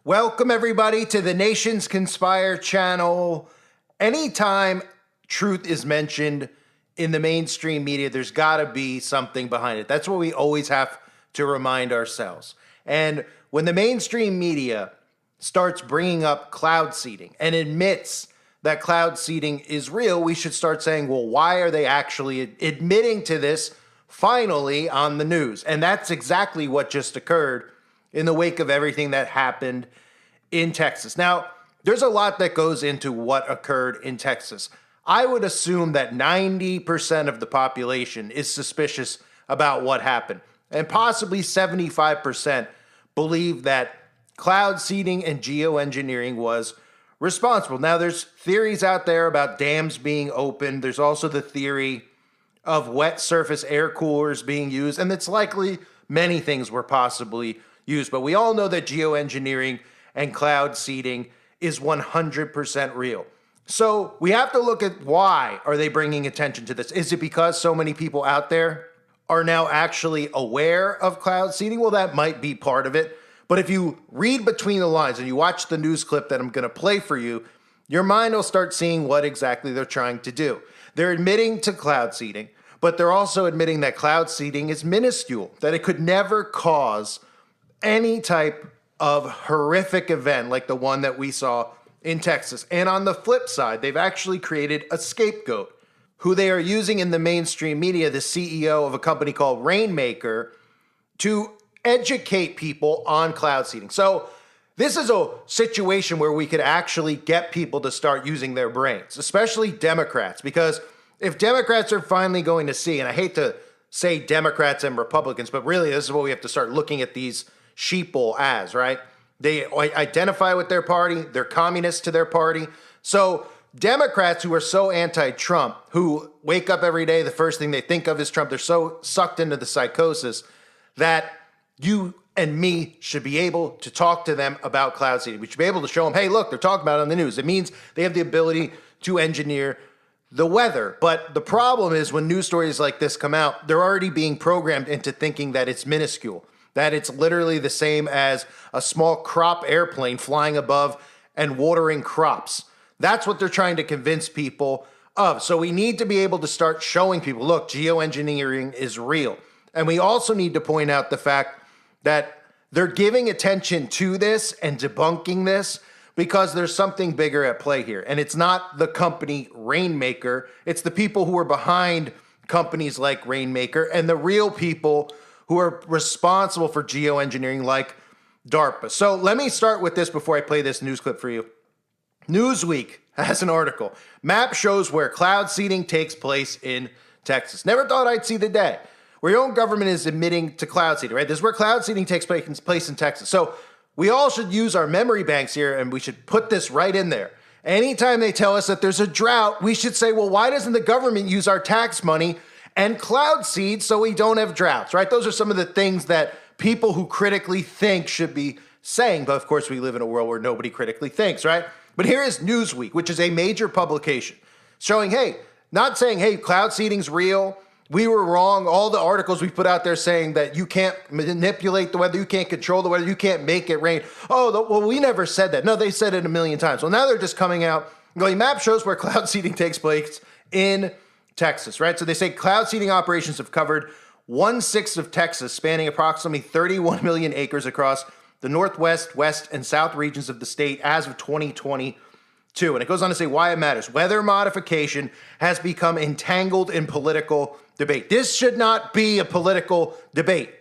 Welcome, everybody, to the Nations Conspire channel. Anytime truth is mentioned in the mainstream media, there's got to be something behind it. That's what we always have to remind ourselves. And when the mainstream media starts bringing up cloud seeding and admits that cloud seeding is real, we should start saying, well, why are they actually admitting to this finally on the news? And that's exactly what just occurred in the wake of everything that happened in Texas. Now, there's a lot that goes into what occurred in Texas. I would assume that 90% of the population is suspicious about what happened, and possibly 75% believe that cloud seeding and geoengineering was responsible. Now, there's theories out there about dams being opened. There's also the theory of wet surface air coolers being used, and it's likely many things were possibly used. But we all know that geoengineering and cloud seeding is 100% real. So we have to look at why are they bringing attention to this? Is it because so many people out there are now actually aware of cloud seeding? Well, that might be part of it. But if you read between the lines and you watch the news clip that I'm going to play for you, your mind will start seeing what exactly they're trying to do. They're admitting to cloud seeding, but they're also admitting that cloud seeding is minuscule, that it could never cause any type of horrific event like the one that we saw in Texas. And on the flip side, they've actually created a scapegoat who they are using in the mainstream media, the CEO of a company called Rainmaker, to educate people on cloud seeding. So this is a situation where we could actually get people to start using their brains, especially Democrats, because if Democrats are finally going to see, and I hate to say Democrats and Republicans, but really this is what we have to start looking at these sheeple as, right? They identify with their party, they're communists to their party. So Democrats who are so anti-Trump, who wake up every day, the first thing they think of is Trump, they're so sucked into the psychosis that you and me should be able to talk to them about cloud seeding. We should be able to show them, hey, look, they're talking about it on the news. It means they have the ability to engineer the weather. But the problem is when news stories like this come out, they're already being programmed into thinking that it's minuscule, that it's literally the same as a small crop airplane flying above and watering crops. That's what they're trying to convince people of. So we need to be able to start showing people, look, geoengineering is real. And we also need to point out the fact that they're giving attention to this and debunking this because there's something bigger at play here. And it's not the company Rainmaker. It's the people who are behind companies like Rainmaker and the real people who are responsible for geoengineering like Darpa. So let me start with this before I play this news clip for you. Newsweek has an article. Map shows where cloud seeding takes place in Texas. Never thought I'd see the day where your own government is admitting to cloud seeding, right? This is where cloud seeding takes place in Texas. So we all should use our memory banks here and we should put this right in there. Anytime they tell us that there's a drought, we should say, well, why doesn't the government use our tax money and cloud seed so we don't have droughts, right? Those are some of the things that people who critically think should be saying. But of course, we live in a world where nobody critically thinks, right? But here is Newsweek, which is a major publication, showing, hey, not saying, hey, cloud seeding's real, we were wrong. All the articles we put out there saying that you can't manipulate the weather, you can't control the weather, you can't make it rain. Oh, well, we never said that. No, they said it a million times. Well, now they're just coming out going, map shows where cloud seeding takes place in Texas, right? So they say cloud seeding operations have covered 1/6 of Texas, spanning approximately 31 million acres across the northwest, west, and south regions of the state as of 2022. And it goes on to say why it matters. Weather modification has become entangled in political debate. This should not be a political debate.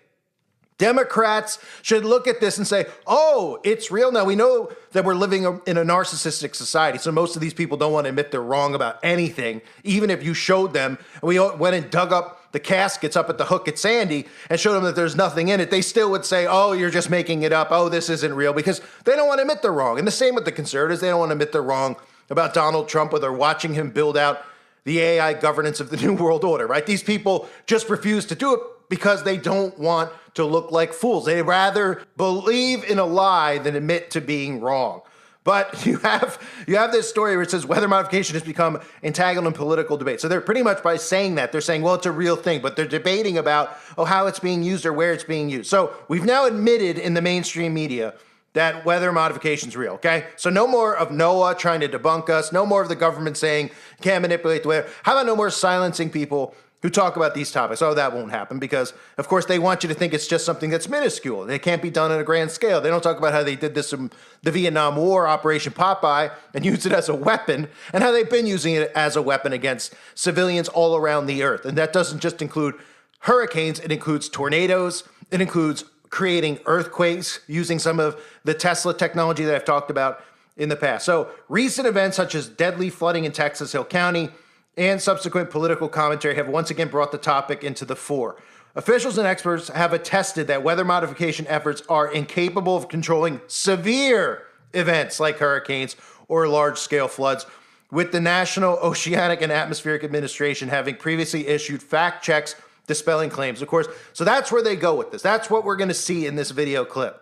Democrats should look at this and say, oh, it's real now. We know that we're living in a narcissistic society, so most of these people don't want to admit they're wrong about anything, even if you showed them. We went and dug up the caskets up at the Hook at Sandy and showed them that there's nothing in it. They still would say, oh, you're just making it up. Oh, this isn't real, because they don't want to admit they're wrong. And the same with the conservatives. They don't want to admit they're wrong about Donald Trump, or they're watching him build out the AI governance of the New World Order, right? These people just refuse to do it because they don't want to look like fools. They'd rather believe in a lie than admit to being wrong. But you have this story where it says weather modification has become entangled in political debate. So they're pretty much, by saying that, they're saying, well, it's a real thing, but they're debating about, how it's being used or where it's being used. So we've now admitted in the mainstream media that weather modification is real, okay? So no more of NOAA trying to debunk us. No more of the government saying can't manipulate the weather. How about no more silencing people who talk about these topics? Oh, that won't happen because, of course, they want you to think it's just something that's minuscule. It can't be done on a grand scale. They don't talk about how they did this in the Vietnam War, Operation Popeye, and used it as a weapon, and how they've been using it as a weapon against civilians all around the earth. And that doesn't just include hurricanes. It includes tornadoes. It includes creating earthquakes using some of the Tesla technology that I've talked about in the past. So recent events such as deadly flooding in Texas Hill County and subsequent political commentary have once again brought the topic into the fore. Officials and experts have attested that weather modification efforts are incapable of controlling severe events like hurricanes or large-scale floods, with the National Oceanic and Atmospheric Administration having previously issued fact checks dispelling claims, of course. So that's where they go with this. That's what we're going to see in this video clip.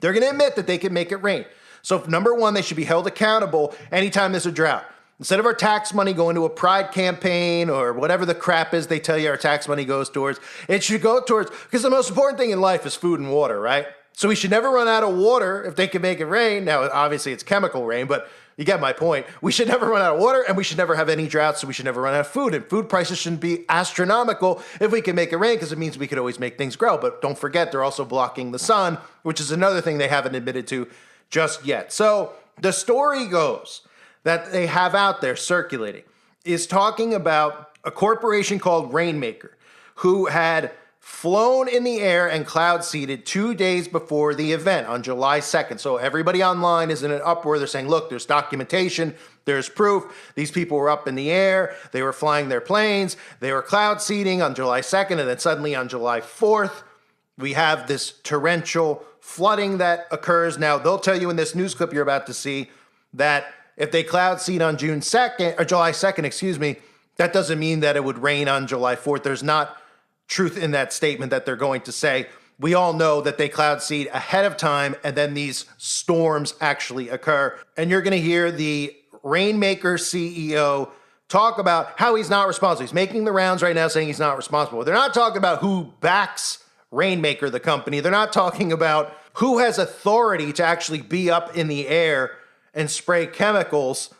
They're going to admit that they can make it rain. So number one, they should be held accountable anytime there's a drought. Instead of our tax money going to a pride campaign or whatever the crap is they tell you our tax money goes towards, it should go towards, because the most important thing in life is food and water, right? So we should never run out of water if they can make it rain. Now, obviously it's chemical rain, but you get my point. We should never run out of water, and we should never have any droughts, so we should never run out of food. And food prices shouldn't be astronomical if we can make it rain, because it means we could always make things grow. But don't forget, they're also blocking the sun, which is another thing they haven't admitted to just yet. So the story goes that they have out there circulating is talking about a corporation called Rainmaker, who had flown in the air and cloud seeded 2 days before the event on July 2nd. So everybody online is in an uproar. They're saying, look, there's documentation, there's proof. These people were up in the air. They were flying their planes. They were cloud seeding on July 2nd. And then suddenly on July 4th, we have this torrential flooding that occurs. Now, they'll tell you in this news clip you're about to see that if they cloud seed on June 2nd, or July 2nd, excuse me, that doesn't mean that it would rain on July 4th. There's not truth in that statement that they're going to say. We all know that they cloud seed ahead of time, and then these storms actually occur. And you're going to hear the Rainmaker CEO talk about how he's not responsible. He's making the rounds right now saying he's not responsible. They're not talking about who backs Rainmaker, the company. They're not talking about who has authority to actually be up in the air and spray chemicals,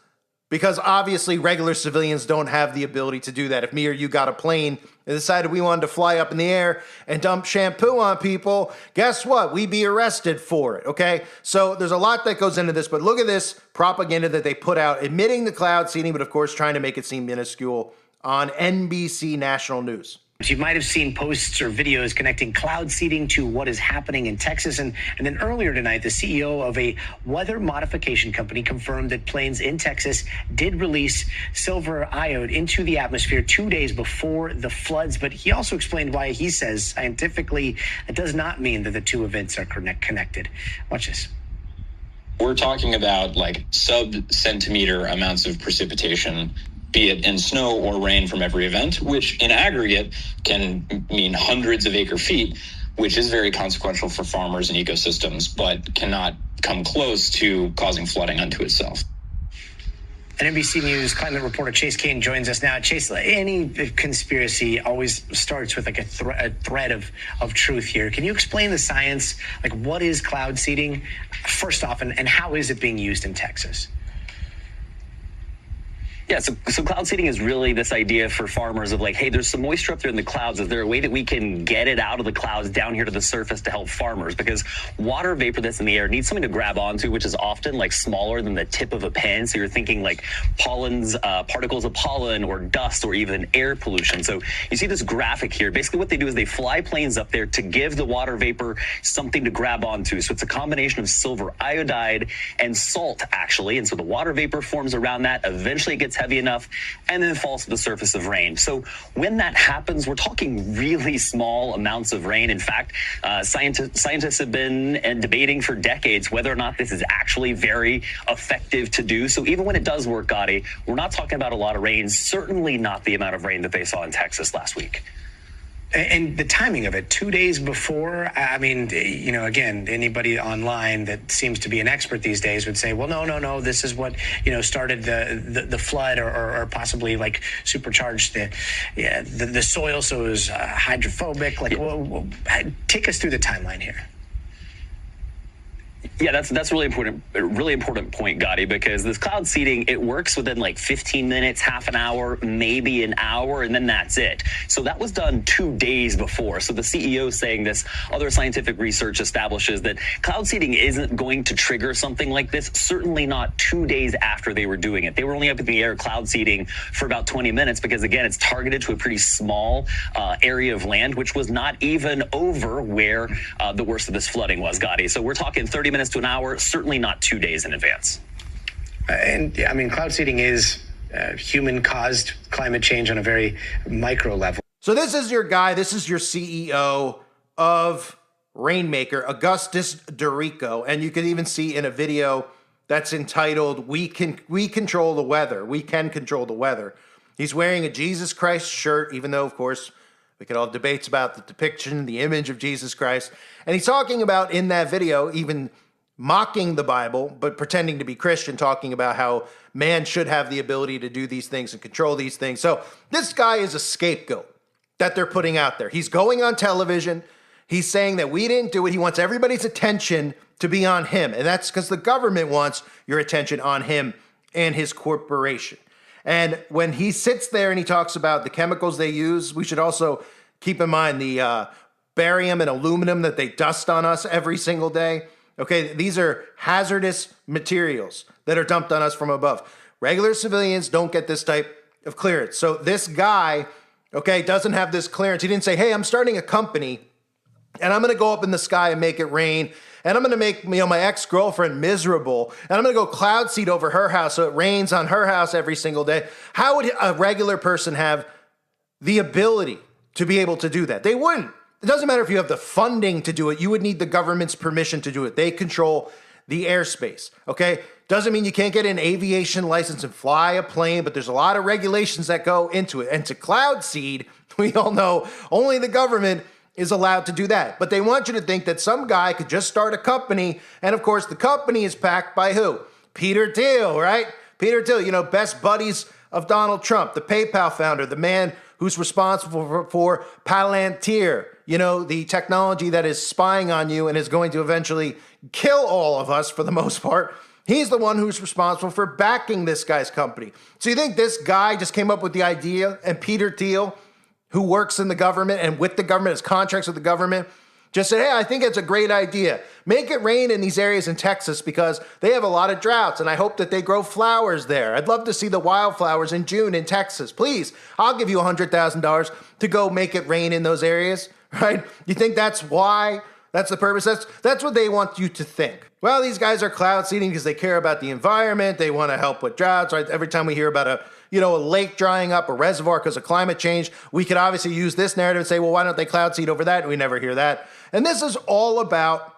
because obviously regular civilians don't have the ability to do that. If me or you got a plane and decided we wanted to fly up in the air and dump shampoo on people, guess what? We'd be arrested for it, okay? So there's a lot that goes into this, but look at this propaganda that they put out, admitting the cloud seeding, but of course trying to make it seem minuscule on NBC National News. You might have seen posts or videos connecting cloud seeding to what is happening in Texas. And then earlier tonight, the CEO of a weather modification company confirmed that planes in Texas did release silver iode into the atmosphere 2 days before the floods. But he also explained why he says scientifically it does not mean that the two events are connected. Watch this. We're talking about like sub-centimeter amounts of precipitation, be it in snow or rain from every event, which in aggregate can mean hundreds of acre feet, which is very consequential for farmers and ecosystems, but cannot come close to causing flooding unto itself. And NBC News climate reporter Chase Kane joins us now. Chase, any conspiracy always starts with like a thread of truth here. Can you explain the science? Like, what is cloud seeding, first off, and how is it being used in Texas? Yeah, so cloud seeding is really this idea for farmers of like, hey, there's some moisture up there in the clouds. Is there a way that we can get it out of the clouds down here to the surface to help farmers? Because water vapor that's in the air needs something to grab onto, which is often like smaller than the tip of a pen. So you're thinking like pollens, particles of pollen or dust or even air pollution. So you see this graphic here. Basically what they do is they fly planes up there to give the water vapor something to grab onto. So it's a combination of silver iodide and salt, actually. And so the water vapor forms around that. Eventually it gets heavy enough and then falls to the surface of rain. So when that happens, we're talking really small amounts of rain. In fact, scientists have been debating for decades whether or not this is actually very effective to do. So even when it does work, Gotti, we're not talking about a lot of rain, certainly not the amount of rain that they saw in Texas last week. And the timing of it, 2 days before, I mean, you know, again, anybody online that seems to be an expert these days would say, well, no, this is what, you know, started the flood or possibly like supercharged the soil so it was hydrophobic. Like, well, take us through the timeline here. Yeah, that's really important point, Gotti, because this cloud seeding, it works within like 15 minutes, half an hour, maybe an hour, and then that's it. So that was done 2 days before. So the CEO is saying this other scientific research establishes that cloud seeding isn't going to trigger something like this, certainly not 2 days after they were doing it. They were only up in the air cloud seeding for about 20 minutes because, again, it's targeted to a pretty small area of land, which was not even over where the worst of this flooding was, Gotti. So we're talking 30 minutes to an hour, certainly not 2 days in advance. And I mean, cloud seeding is human-caused climate change on a very micro level. So this is your guy. This is your CEO of Rainmaker, Augustus Dorico. And you can even see in a video that's entitled, We Control the Weather. We can control the weather. He's wearing a Jesus Christ shirt, even though, of course, we could all have debates about the depiction, the image of Jesus Christ. And he's talking about in that video, even mocking the Bible, but pretending to be Christian, talking about how man should have the ability to do these things and control these things. So this guy is a scapegoat that they're putting out there. He's going on television. He's saying that we didn't do it. He wants everybody's attention to be on him. And that's because the government wants your attention on him and his corporation. And when he sits there and he talks about the chemicals they use, we should also keep in mind the barium and aluminum that they dust on us every single day. Okay, these are hazardous materials that are dumped on us from above. Regular civilians don't get this type of clearance. So this guy, okay, doesn't have this clearance. He didn't say, hey, I'm starting a company and I'm going to go up in the sky and make it rain. And I'm going to make my ex-girlfriend miserable. And I'm going to go cloud seed over her house so it rains on her house every single day. How would a regular person have the ability to be able to do that? They wouldn't. It doesn't matter if you have the funding to do it. You would need the government's permission to do it. They control the airspace, okay? Doesn't mean you can't get an aviation license and fly a plane, but there's a lot of regulations that go into it. And to cloud seed, we all know only the government is allowed to do that. But they want you to think that some guy could just start a company, and of course the company is backed by who? Peter Thiel, right? Peter Thiel, best buddies of Donald Trump, the PayPal founder, the man who's responsible for Palantir, the technology that is spying on you and is going to eventually kill all of us for the most part. He's the one who's responsible for backing this guy's company. So you think this guy just came up with the idea, and Peter Thiel, who works in the government and with the government, has contracts with the government, just said, hey, I think it's a great idea. Make it rain in these areas in Texas because they have a lot of droughts, and I hope that they grow flowers there. I'd love to see the wildflowers in June in Texas. Please, I'll give you $100,000 to go make it rain in those areas, right? You think that's why? That's the purpose? That's what they want you to think. Well, these guys are cloud seeding because they care about the environment. They want to help with droughts, right? Every time we hear about a lake drying up, a reservoir because of climate change, we could obviously use this narrative and say, well, why don't they cloud seed over that? And we never hear that. And this is all about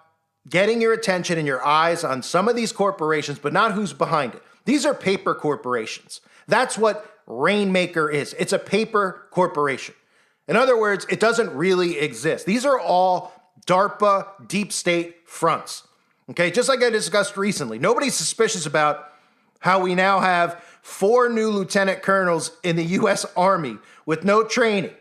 getting your attention and your eyes on some of these corporations, but not who's behind it. These are paper corporations. That's what Rainmaker is. It's a paper corporation. In other words, it doesn't really exist. These are all DARPA deep state fronts. Okay, just like I discussed recently, nobody's suspicious about how we now have 4 new lieutenant colonels in the U.S. Army with no training.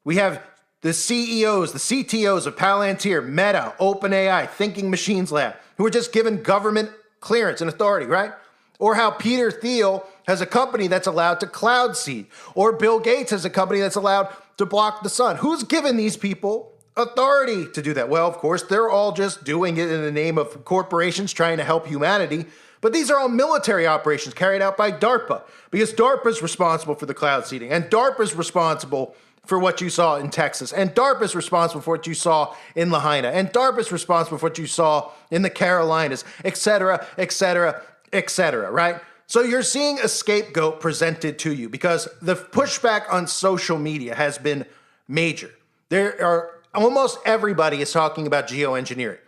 We have the CEOs, the CTOs of Palantir, Meta, OpenAI, Thinking Machines Lab, who are just given government clearance and authority, right? Or how Peter Thiel has a company that's allowed to cloud seed, or Bill Gates has a company that's allowed to block the sun. Who's given these people authority to do that? Well, of course, they're all just doing it in the name of corporations trying to help humanity. But these are all military operations carried out by DARPA, because DARPA is responsible for the cloud seeding, and DARPA is responsible for what you saw in Texas, and DARPA is responsible for what you saw in Lahaina, and DARPA is responsible for what you saw in the Carolinas, et cetera, et cetera, et cetera, right? So you're seeing a scapegoat presented to you because the pushback on social media has been major. Almost everybody is talking about geoengineering.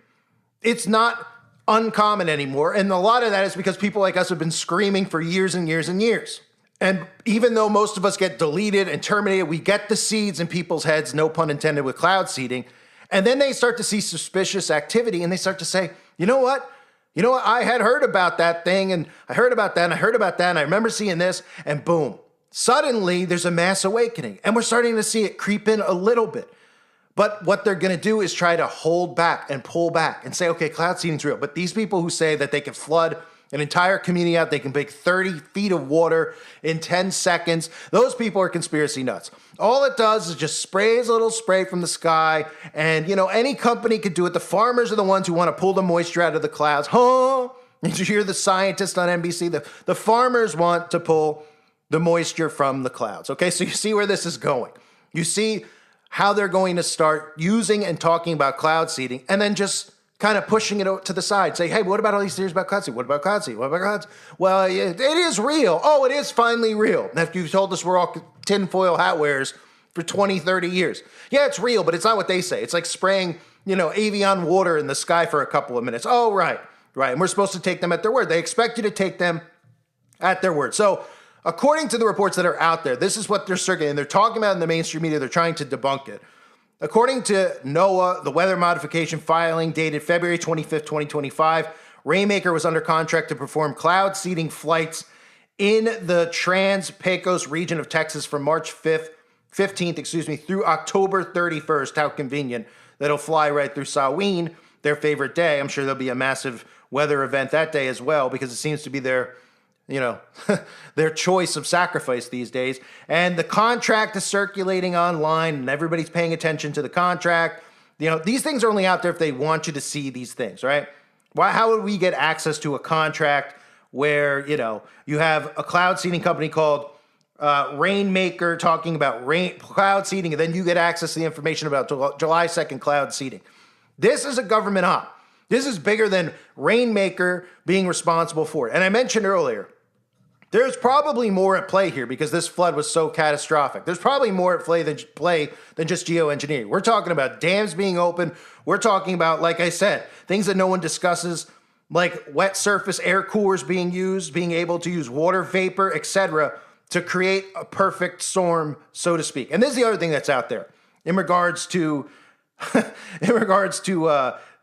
It's not uncommon anymore, and a lot of that is because people like us have been screaming for years and years and years. And even though most of us get deleted and terminated, we get the seeds in people's heads, no pun intended, with cloud seeding. And then they start to see suspicious activity and they start to say, you know what? I had heard about that thing, and I heard about that, and I heard about that, and I remember seeing this, and boom. Suddenly, there's a mass awakening, and we're starting to see it creep in a little bit. But what they're going to do is try to hold back and pull back and say, okay, cloud seeding's real. But these people who say that they can flood an entire community out, they can make 30 feet of water in 10 seconds, those people are conspiracy nuts. All it does is just sprays a little spray from the sky, and, you know, any company could do it. The farmers are the ones who want to pull the moisture out of the clouds. Huh? Did you hear the scientist on NBC? The farmers want to pull the moisture from the clouds. Okay, so you see where this is going. You see how they're going to start using and talking about cloud seeding, and then just kind of pushing it to the side. Say, hey, what about all these theories about cloud seeding? What about cloud seeding? What about cloud seeding? Well, it is real. Oh, it is finally real. After you've told us we're all tinfoil hat wearers for 20, 30 years. Yeah, it's real, but it's not what they say. It's like spraying, you know, Avion water in the sky for a couple of minutes. Oh, right. And we're supposed to take them at their word. They expect you to take them at their word. So according to the reports that are out there, this is what they're circulating. They're talking about in the mainstream media. They're trying to debunk it. According to NOAA, the weather modification filing dated February 25th, 2025, Rainmaker was under contract to perform cloud seeding flights in the Trans-Pecos region of Texas from March 15th, through October 31st. How convenient. That'll fly right through Samhain, their favorite day. I'm sure there'll be a massive weather event that day as well, because it seems to be their, you know, their choice of sacrifice these days. And the contract is circulating online, and everybody's paying attention to the contract. You know, these things are only out there if they want you to see these things, right? How would we get access to a contract where, you know, you have a cloud seeding company called Rainmaker talking about cloud seeding, and then you get access to the information about July 2nd cloud seeding? This is a government op. This is bigger than Rainmaker being responsible for it. And I mentioned earlier, there's probably more at play here because this flood was so catastrophic. There's probably more at play than just geoengineering. We're talking about dams being open. We're talking about, like I said, things that no one discusses, like wet surface air coolers being used, being able to use water vapor, etc., to create a perfect storm, so to speak. And this is the other thing that's out there in regards to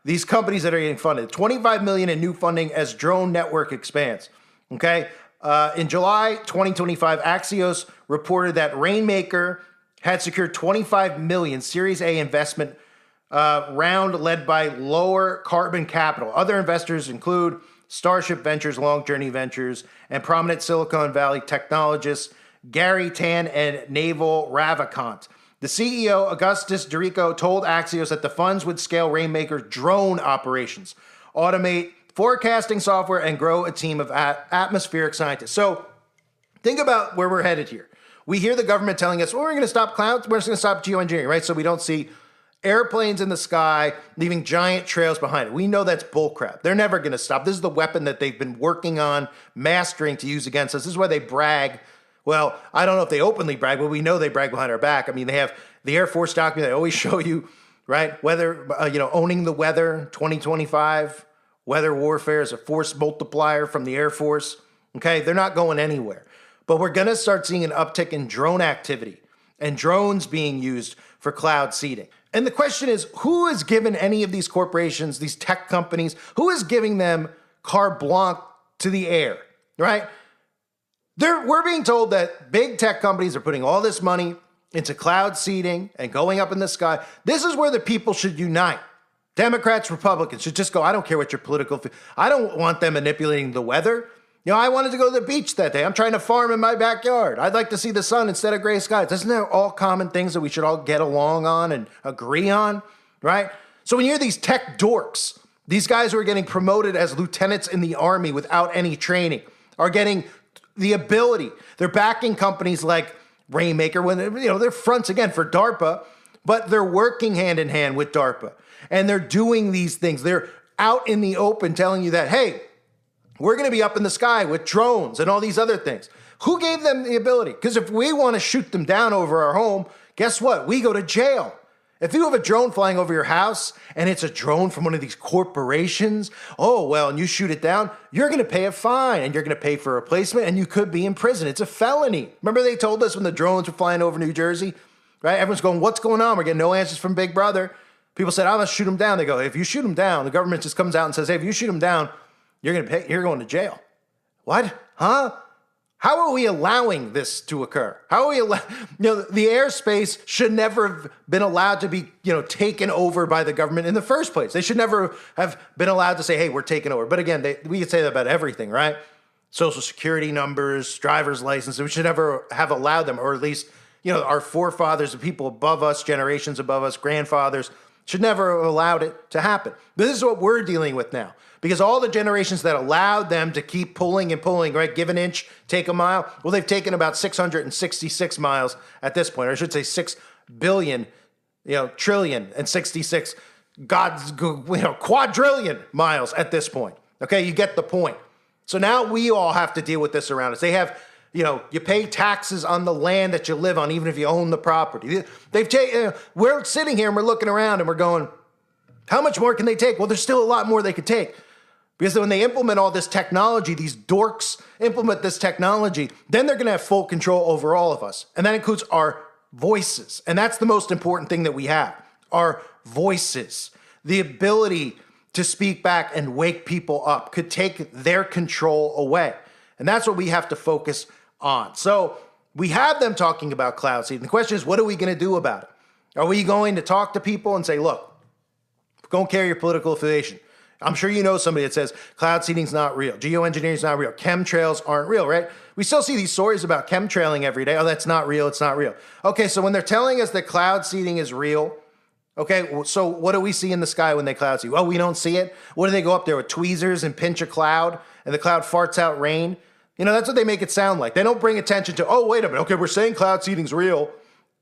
these companies that are getting funded. $25 million in new funding as drone network expands. Okay. In July 2025, Axios reported that Rainmaker had secured $25 million Series A investment round led by Lower Carbon Capital. Other investors include Starship Ventures, Long Journey Ventures, and prominent Silicon Valley technologists Gary Tan and Naval Ravikant. The CEO, Augustus Dorico, told Axios that the funds would scale Rainmaker drone operations, automate forecasting software, and grow a team of atmospheric scientists. So think about where we're headed here. We hear the government telling us, well, we're going to stop clouds, we're just going to stop geoengineering, right? So we don't see airplanes in the sky leaving giant trails behind it. We know that's bullcrap. They're never going to stop. This is the weapon that they've been working on, mastering to use against us. This is why they brag. Well, I don't know if they openly brag, but we know they brag behind our back. I mean, they have the Air Force document. They always show you, right? Weather, owning the weather, 2025. Weather warfare is a force multiplier from the Air Force. Okay, they're not going anywhere. But we're going to start seeing an uptick in drone activity and drones being used for cloud seeding. And the question is, who has given any of these corporations, these tech companies, who is giving them carte blanche to the air, right? We're being told that big tech companies are putting all this money into cloud seeding and going up in the sky. This is where the people should unite. Democrats, Republicans should just go, I don't care what your political, I don't want them manipulating the weather. You know, I wanted to go to the beach that day. I'm trying to farm in my backyard. I'd like to see the sun instead of gray skies. Isn't that all common things that we should all get along on and agree on, right? So when you hear these tech dorks, these guys who are getting promoted as lieutenants in the army without any training, are getting the ability, they're backing companies like Rainmaker when they're fronts again for DARPA, but they're working hand in hand with DARPA. And they're doing these things. They're out in the open telling you that, hey, we're going to be up in the sky with drones and all these other things. Who gave them the ability? Because if we want to shoot them down over our home, guess what? We go to jail. If you have a drone flying over your house and it's a drone from one of these corporations, and you shoot it down, you're going to pay a fine and you're going to pay for a replacement and you could be in prison. It's a felony. Remember they told us when the drones were flying over New Jersey, right? Everyone's going, what's going on? We're getting no answers from Big Brother. People said, I'm going to shoot them down. They go, if you shoot them down, the government just comes out and says, hey, if you shoot them down, you're going to pay, you're going to jail. What? Huh? How are we allowing this to occur? How are we the airspace should never have been allowed to be, taken over by the government in the first place. They should never have been allowed to say, hey, we're taking over. But again, we could say that about everything, right? Social security numbers, driver's licenses. We should never have allowed them, or at least, our forefathers, the people above us, generations above us, grandfathers, should never have allowed it to happen. But this is what we're dealing with now. Because all the generations that allowed them to keep pulling and pulling, right? Give an inch, take a mile. Well, they've taken about 666 miles at this point, or I should say 6 billion, trillion and 66 quadrillion miles at this point. Okay, you get the point. So now we all have to deal with this around us. They have, you pay taxes on the land that you live on, even if you own the property. We're sitting here and we're looking around and we're going, how much more can they take? Well, there's still a lot more they could take. Because when they implement all this technology, these dorks implement this technology, then they're going to have full control over all of us. And that includes our voices. And that's the most important thing that we have, our voices. The ability to speak back and wake people up could take their control away. And that's what we have to focus on. So we have them talking about cloud seeding. The question is, what are we going to do about it? Are we going to talk to people and say, look, don't care your political affiliation. I'm sure you know somebody that says cloud seeding's not real. Geoengineering is not real. Chemtrails aren't real, right? We still see these stories about chemtrailing every day. Oh, that's not real. It's not real. Okay, so when they're telling us that cloud seeding is real, okay, so what do we see in the sky when they cloud seed? Well, we don't see it. What do they go up there with tweezers and pinch a cloud and the cloud farts out rain? That's what they make it sound like. They don't bring attention to, oh, wait a minute. Okay, we're saying cloud seeding's real.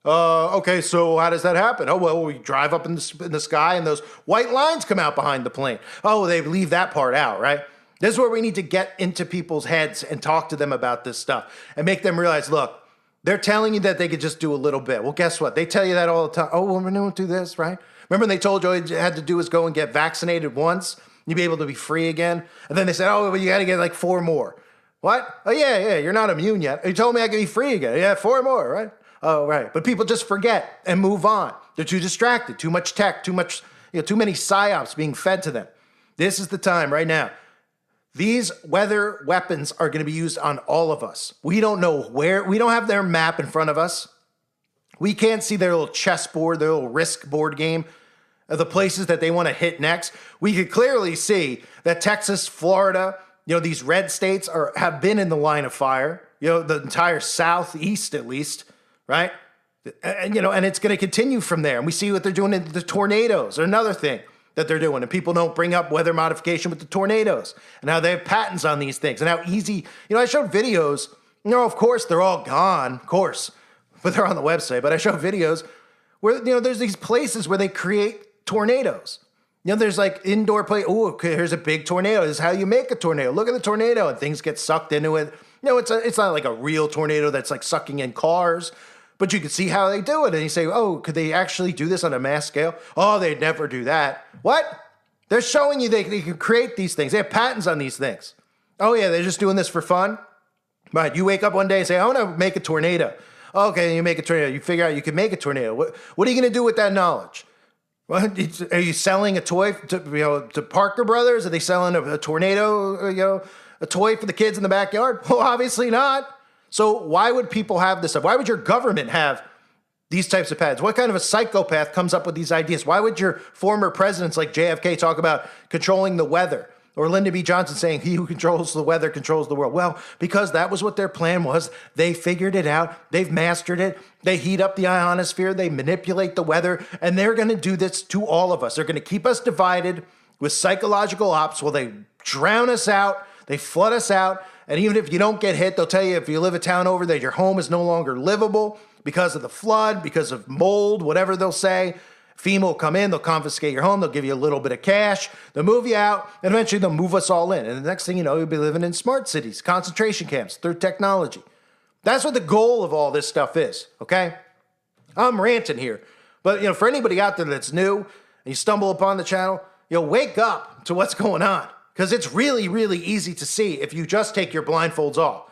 Okay, so how does that happen? Oh, well, we drive up in the sky and those white lines come out behind the plane. Oh, they leave that part out, right? This is where we need to get into people's heads and talk to them about this stuff and make them realize, look, they're telling you that they could just do a little bit. Well, guess what? They tell you that all the time. Oh, well, we don't do this, right? Remember when they told you all you had to do was go and get vaccinated once? You'd be able to be free again? And then they said, oh, well, you got to get like 4 more. What? Oh, yeah, you're not immune yet. You told me I could be free again. Yeah, 4 more, right? Oh, right. But people just forget and move on. They're too distracted, too much tech, too much, too many psyops being fed to them. This is the time right now. These weather weapons are going to be used on all of us. We don't know where. We don't have their map in front of us. We can't see their little chessboard, their little risk board game of the places that they want to hit next. We could clearly see that Texas, Florida, these red states have been in the line of fire. The entire Southeast at least. Right? And it's going to continue from there. And we see what they're doing in the tornadoes, or another thing that they're doing. And people don't bring up weather modification with the tornadoes and how they have patents on these things and how easy, I showed videos, of course they're all gone, of course, but they're on the website. But I showed videos where, there's these places where they create tornadoes. There's like indoor play. Oh, okay, here's a big tornado. This is how you make a tornado. Look at the tornado, and things get sucked into it. It's not like a real tornado that's like sucking in cars. But you can see how they do it. And you say, oh, could they actually do this on a mass scale? Oh, they'd never do that. What? They're showing you they can create these things. They have patents on these things. Oh, yeah, they're just doing this for fun? Right, you wake up one day and say, I want to make a tornado. Okay, you make a tornado. You figure out you can make a tornado. What are you going to do with that knowledge? What, are you selling a toy to Parker Brothers? Are they selling a tornado, a toy for the kids in the backyard? Well, obviously not. So why would people have this stuff? Why would your government have these types of patents? What kind of a psychopath comes up with these ideas? Why would your former presidents like JFK talk about controlling the weather? Or Lyndon B. Johnson saying, he who controls the weather controls the world. Well, because that was what their plan was. They figured it out. They've mastered it. They heat up the ionosphere. They manipulate the weather. And they're going to do this to all of us. They're going to keep us divided with psychological ops while they drown us out. They flood us out. And even if you don't get hit, they'll tell you if you live a town over that your home is no longer livable because of the flood, because of mold, whatever they'll say. FEMA will come in, they'll confiscate your home, they'll give you a little bit of cash, they'll move you out, and eventually they'll move us all in. And the next thing you know, you'll be living in smart cities, concentration camps, through technology. That's what the goal of all this stuff is, okay? I'm ranting here. But, for anybody out there that's new and you stumble upon the channel, wake up to what's going on. Because it's really, really easy to see if you just take your blindfolds off.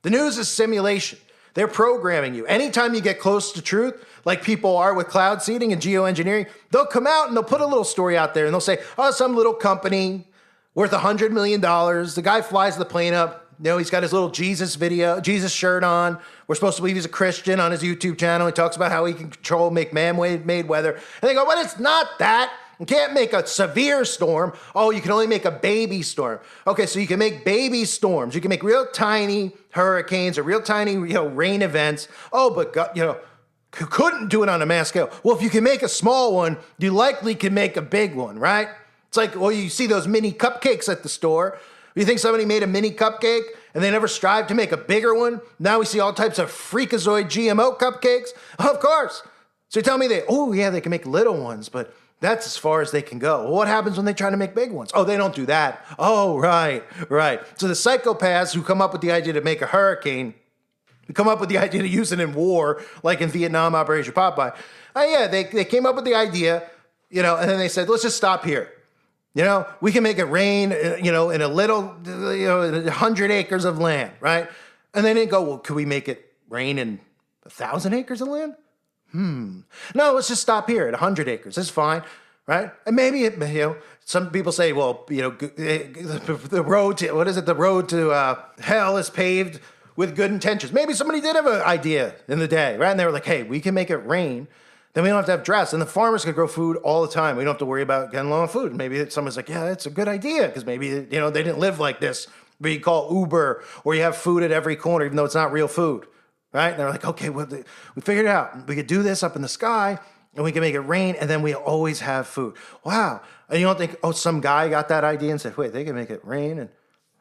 The news is simulation. They're programming you. Anytime you get close to truth, like people are with cloud seeding and geoengineering, they'll come out and they'll put a little story out there and they'll say, oh, some little company worth $100 million. The guy flies the plane up, You know, he's got his little Jesus shirt on. We're supposed to believe he's a Christian on his YouTube channel. He talks about how he can make man-made weather. And they go, but it's not that. You can't make a severe storm. Oh, you can only make a baby storm. Okay, so you can make baby storms. You can make real tiny hurricanes or real tiny, rain events. Oh, but couldn't do it on a mass scale. Well, if you can make a small one, you likely can make a big one, right? It's like, well, you see those mini cupcakes at the store. You think somebody made a mini cupcake and they never strived to make a bigger one? Now we see all types of freakazoid GMO cupcakes. Of course. So you tell me they can make little ones, but that's as far as they can go. Well, what happens when they try to make big ones? Oh, they don't do that. Oh, right. So the psychopaths who come up with the idea to make a hurricane, who come up with the idea to use it in war, like in Vietnam, Operation Popeye. They came up with the idea, and then they said, let's just stop here. We can make it rain, in a little, 100 acres of land, right? And then they go, well, could we make it rain in 1,000 acres of land? No, let's just stop here at 100 acres. That's fine, right? And maybe, some people say, well, the road to hell is paved with good intentions. Maybe somebody did have an idea in the day, right? And they were like, hey, we can make it rain. Then we don't have to have droughts. And the farmers can grow food all the time. We don't have to worry about getting low on food. Maybe someone's like, yeah, that's a good idea. Because maybe, they didn't live like this, where you call Uber, or you have food at every corner, even though it's not real food. Right? And they're like, okay, well, we figured it out. We could do this up in the sky, and we can make it rain, and then we always have food. Wow. And you don't think, some guy got that idea and said, wait, they can make it rain, and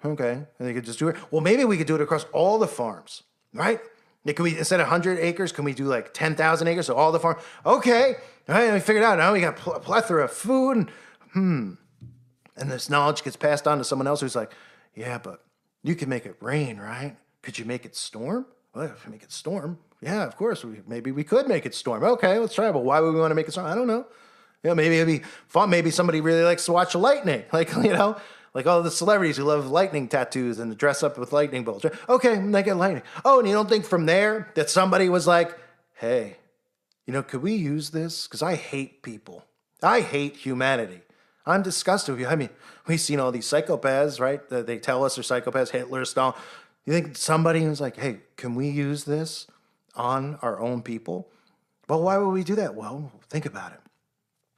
okay, and they could just do it. Well, maybe we could do it across all the farms, right? Can we, instead of 100 acres, can we do like 10,000 acres, so all the farms? Okay. All right, we figured it out. Now we got a plethora of food, and this knowledge gets passed on to someone else who's like, yeah, but you can make it rain, right? Could you make it storm? Well, if we make it storm, yeah, of course. Maybe we could make it storm. Okay, let's try it. But why would we want to make it storm? I don't know. Maybe it'd be fun. Maybe somebody really likes to watch the lightning. Like all the celebrities who love lightning tattoos and dress up with lightning bolts. Okay, make it lightning. Oh, and you don't think from there that somebody was like, hey, could we use this? Because I hate people. I hate humanity. I'm disgusted with you. I mean, we've seen all these psychopaths, right? They tell us they're psychopaths, Hitler, Stalin. You think somebody was like, hey, can we use this on our own people? Well, why would we do that? Well, think about it.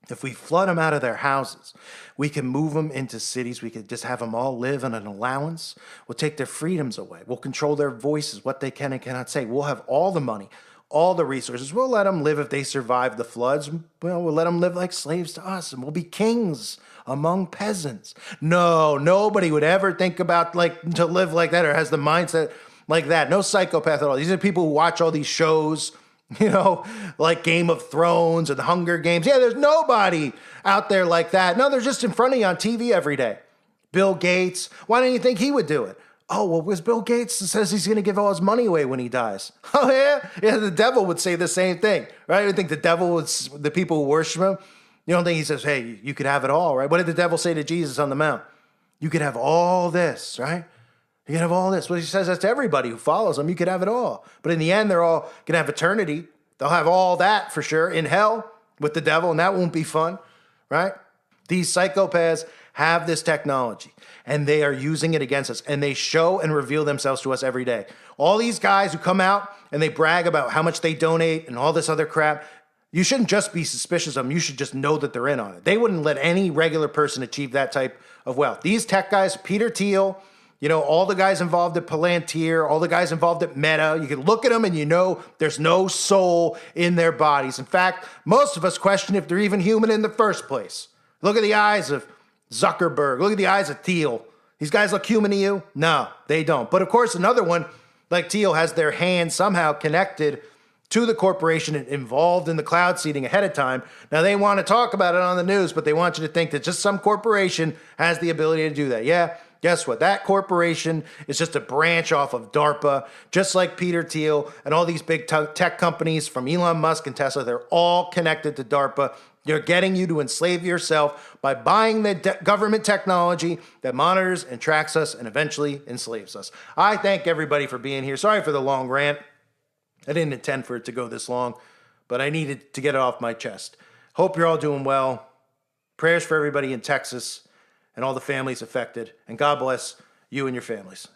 If we flood them out of their houses, we can move them into cities. We could just have them all live on an allowance. We'll take their freedoms away. We'll control their voices, what they can and cannot say. We'll have all the money, all the resources. We'll let them live if they survive the floods. We'll let them live like slaves to us, and we'll be kings among peasants. No, nobody would ever think about to live like that or has the mindset like that. No psychopath at all. These are people who watch all these shows, like Game of Thrones or the Hunger Games. Yeah, there's nobody out there like that. No, they're just in front of you on TV every day. Bill Gates, why don't you think he would do it? Oh, well, because Bill Gates says he's going to give all his money away when he dies. Oh, yeah? Yeah, the devil would say the same thing, right? You think the devil would, the people who worship him, you don't think he says, hey, you could have it all, right? What did the devil say to Jesus on the mount? You could have all this, right? You can have all this. Well, he says that to everybody who follows him. You could have it all. But in the end, they're all going to have eternity. They'll have all that for sure in hell with the devil, and that won't be fun, right? These psychopaths have this technology, and they are using it against us, and they show and reveal themselves to us every day. All these guys who come out and they brag about how much they donate and all this other crap, you shouldn't just be suspicious of them. You should just know that they're in on it. They wouldn't let any regular person achieve that type of wealth. These tech guys, Peter Thiel, all the guys involved at Palantir, all the guys involved at Meta, you can look at them and there's no soul in their bodies. In fact, most of us question if they're even human in the first place. Look at the eyes of Zuckerberg. Look at the eyes of Thiel. These guys look human to you? No, they don't. But of course, another one like Thiel has their hand somehow connected to the corporation and involved in the cloud seeding ahead of time. Now, they want to talk about it on the news, but they want you to think that just some corporation has the ability to do that. Yeah, guess what? That corporation is just a branch off of DARPA, just like Peter Thiel and all these big tech companies from Elon Musk and Tesla. They're all connected to DARPA. They're getting you to enslave yourself by buying the government technology that monitors and tracks us and eventually enslaves us. I thank everybody for being here. Sorry for the long rant. I didn't intend for it to go this long, but I needed to get it off my chest. Hope you're all doing well. Prayers for everybody in Texas and all the families affected. And God bless you and your families.